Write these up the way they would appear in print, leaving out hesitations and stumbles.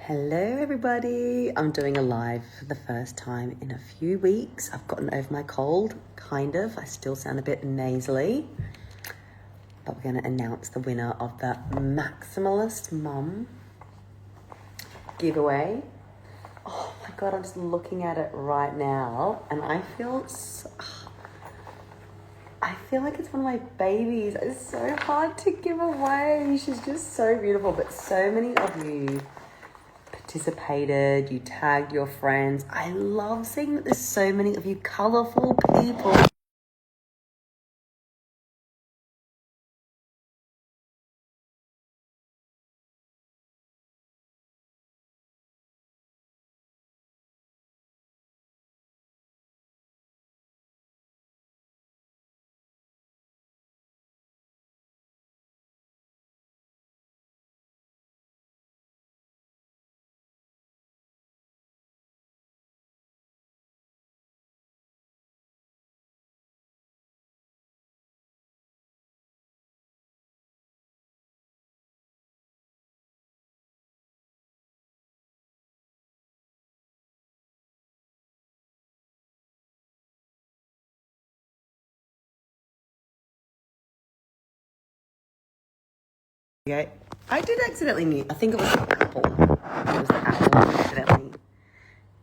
Hello everybody, I'm doing a live for the first time in a few weeks. I've gotten over my cold, kind of. I still sound a bit nasally. But we're going to announce the winner of the Maximalist Mum giveaway. Oh my God, I'm just looking at it right now and I feel like it's one of my babies. It's so hard to give away. She's just so beautiful, but so many of you participated, you tagged your friends. I love seeing that there's so many of you colourful people. Okay. I did accidentally mute. I think it was the apple. It was the apple that accidentally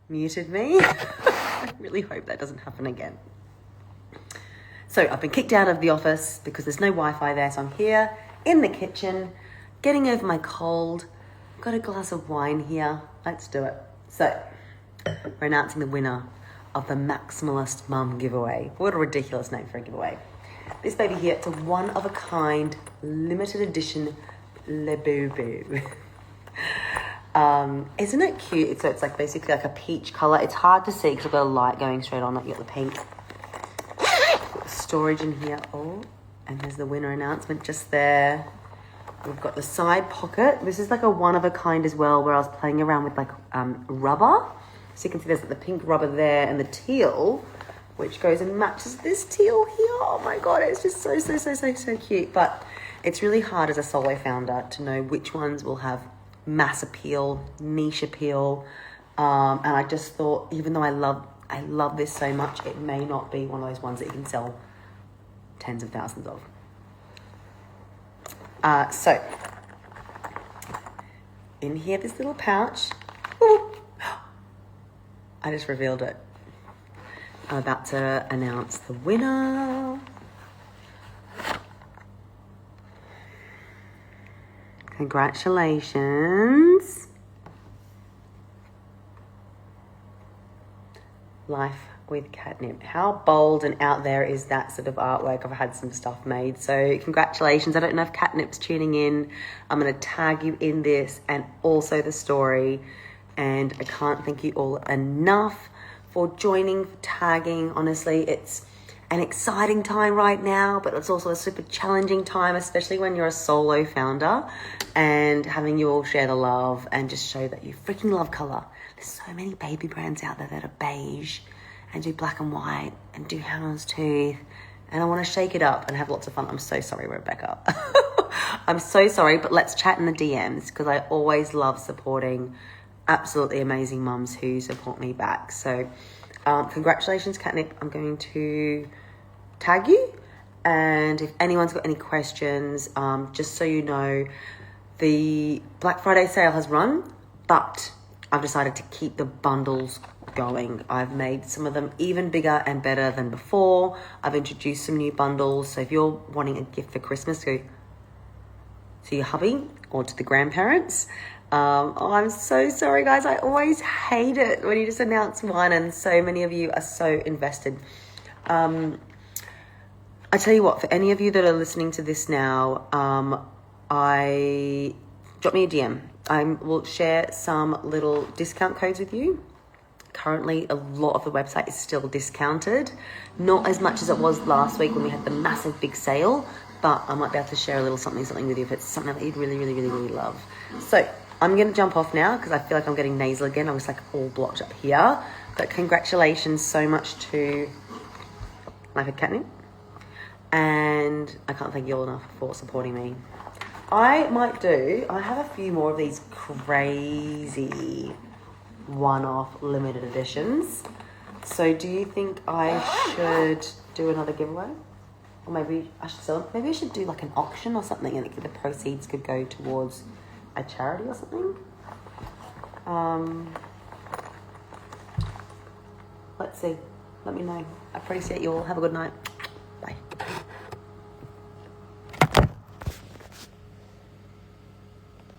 muted me. I really hope that doesn't happen again. So I've been kicked out of the office because there's no Wi-Fi there. So I'm here in the kitchen, getting over my cold. Got a glass of wine here. Let's do it. So we're announcing the winner of the Maximalist Mum giveaway. What a ridiculous name for a giveaway. This baby here, it's a one-of-a-kind, limited edition Le Boo Boo. Isn't it cute? So it's like basically like a peach colour. It's hard to see because I've got a light going straight on. Like you got the pink. Storage in here. Oh, and there's the winner announcement just there. We've got the side pocket. This is like a one-of-a-kind as well, where I was playing around with like rubber. So you can see there's like the pink rubber there and the teal, which goes and matches this teal here. Oh my God, it's just so cute. But it's really hard as a solo founder to know which ones will have mass appeal, niche appeal. And I just thought, even though I love this so much, it may not be one of those ones that you can sell tens of thousands of. So in here, this little pouch. Ooh, I just revealed it. I'm about to announce the winner. Congratulations. Life with Catnip. How bold and out there is that sort of artwork? I've had some stuff made. So congratulations. I don't know if Catnip's tuning in. I'm going to tag you in this and also the story. And I can't thank you all enough for joining, for tagging. Honestly, it's an exciting time right now, but it's also a super challenging time, especially when you're a solo founder, and having you all share the love and just show that you freaking love color. There's so many baby brands out there that are beige and do black and white and do houndstooth, and I want to shake it up and have lots of fun. I'm so sorry, Rebecca. I'm so sorry, but let's chat in the DMs because I always love supporting absolutely amazing mums who support me back. So congratulations, Catnip. I'm going to tag you, and if anyone's got any questions, just so you know, the Black Friday sale has run, but I've decided to keep the bundles going. I've made some of them even bigger and better than before. I've introduced some new bundles, so if you're wanting a gift for Christmas, go to your hubby or to the grandparents. I'm so sorry, guys. I always hate it when you just announce one and so many of you are so invested. I tell you what, for any of you that are listening to this now, drop me a DM. I will share some little discount codes with you. Currently, a lot of the website is still discounted. Not as much as it was last week when we had the massive big sale, but I might be able to share a little something with you if it's something that you'd really love. So I'm going to jump off now because I feel like I'm getting nasal again. I was like all blocked up here. But congratulations so much to Life with Catnip. And I can't thank you all enough for supporting me. I have a few more of these crazy one-off limited editions. So do you think I should do another giveaway? Or maybe I should sell them? Maybe I should do like an auction or something and the proceeds could go towards a charity or something. Let's see. Let me know. I appreciate you all. Have a good night. Bye.